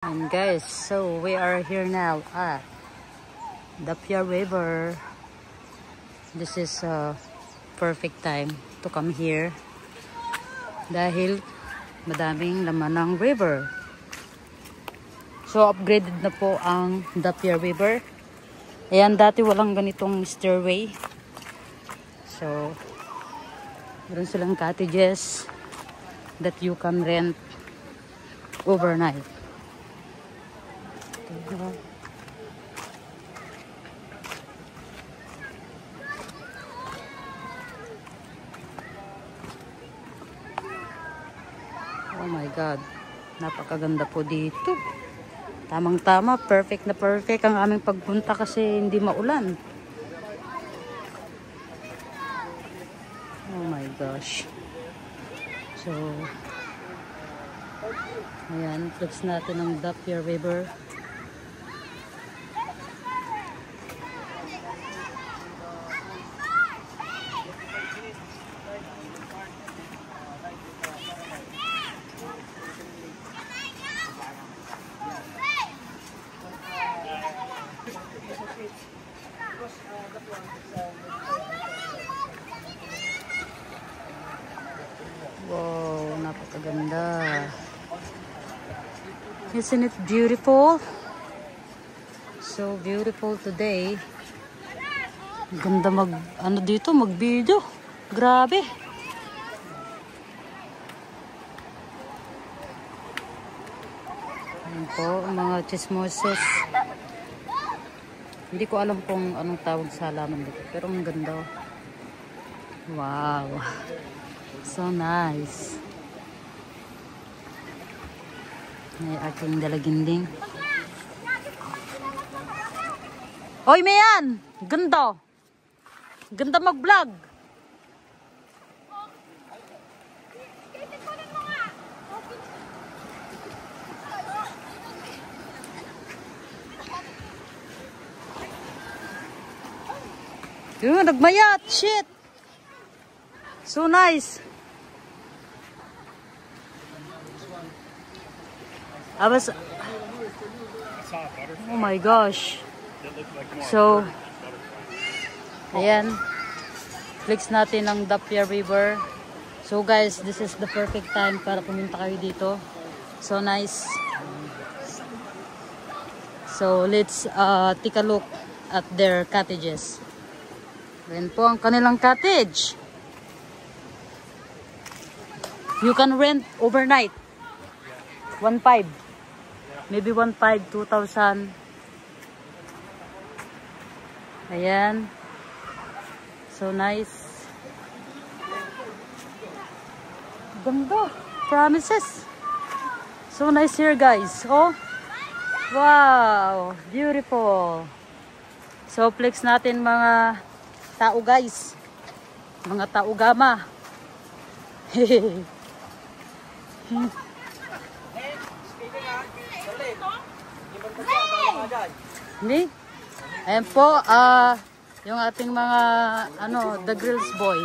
And guys, so we are here now at Dapia River. This is a perfect time to come here dahil madaming laman ng river. So upgraded na po ang Dapia River. Ayan, dati walang ganitong stairway. So meron silang cottages that you can rent overnight. Oh my God, napakaganda po dito. Tamang-tama, perfect na perfect ang aming pagpunta kasi hindi maulan. Oh my gosh. So ayan, flex natin ang Dapia River. Wow, napakaganda. Isn't it beautiful? So beautiful today. Ganda dito, mag-video. Grabe. Ayan po, mga chismoses. Hindi ko alam kung anong tawag sa halaman dito, pero ang ganda. Wow. So nice. May aking dalaginding. Hoy, Mayan! Ganda! Ganda mag-vlog! Yun, nagmayat! Shit! So nice! Oh my gosh. So, ayan. Flex natin ang Dapia River. So guys, this is the perfect time para pumunta kayo dito. So nice. So let's take a look at their cottages. Ayan po ang kanilang cottage. You can rent overnight. 1,500. Maybe 1,500, 2,000. Ayan. So nice. Ganda. Promises. So nice here, guys. Oh. Wow. Beautiful. So flex natin mga tao, guys. Mga tao gama. Hehehe. Hindi? Ayan po, yung ating mga, the grills boy.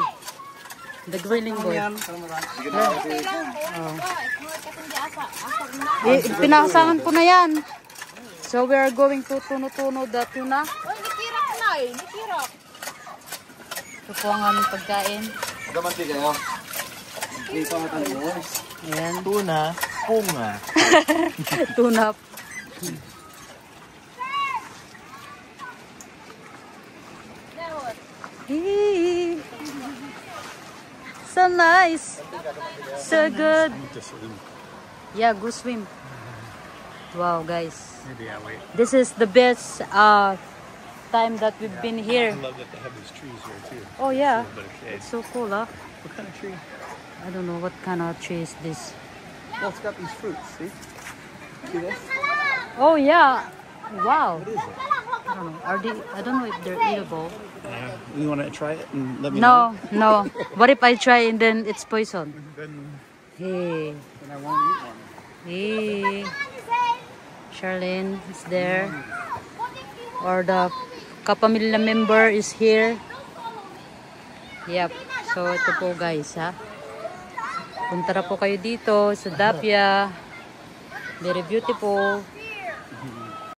The grilling boy. Pinasahan po na yan. So we are going to tuno-tuno the tuna. Nikirak na eh, nikirak. Ito po ang aming pagkain. Damanti kayo. Dito nga tayo. Ayan. Tuna, punga. Tuna. So nice. So good. Yeah, go swim. Wow, guys. Maybe I wait. This is the best time that we've been here. I love that they have these trees here too. Oh yeah. A little bit of shade. It's so cool, huh? What kind of tree? I don't know what kind of tree is this. Well, it's got these fruits. See? See this? Oh yeah. Wow. What is it? I don't know. I don't know if they're eatable. Yeah. You want to try it and let me know? No. What if I try and then it's poison? Then Hey. I won't eat one. Hey. Charlene is there. Or the kapamilya member is here. Yep. So ito po guys, ha. Punta na po kayo dito sa Dapia. Very beautiful.